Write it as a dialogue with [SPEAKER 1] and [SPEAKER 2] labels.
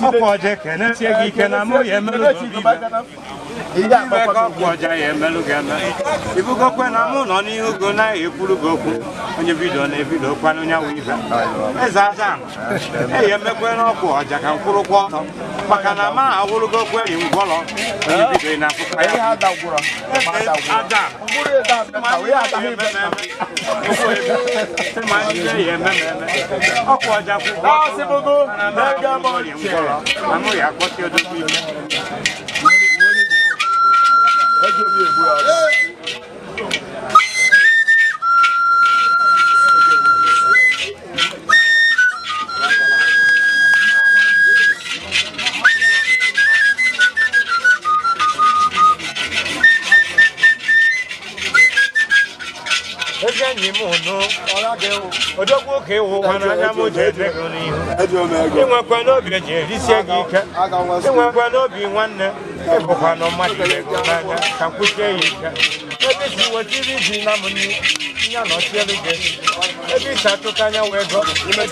[SPEAKER 1] Okoje kene siegi kena mo yemelu Okoja yemelu gana Ibugo kwena mo no ni ugo na ekuru goku onye video na video kwanu nya wiza Ezaza yemekwe na okoja kan kwuru kwa maka na ma awuru go kweri ngwolo onye video na fuka ya ada gwuro ada gwuro da ma we ada he ma ni yememe Okoja ku Sibugo mega mo ngwolo amo ya kwoti odobi Ni mono ola de odogwo ke wo wana nya mo je te ko ni enwe kwa no bi je ri sie gi ka enwe kwa no bi nwanne e ko kwa no ma te ko na ka ku che yi ka e bi si wo ti ri na mo ni nya no tie bi je e bi sa to ka nya we go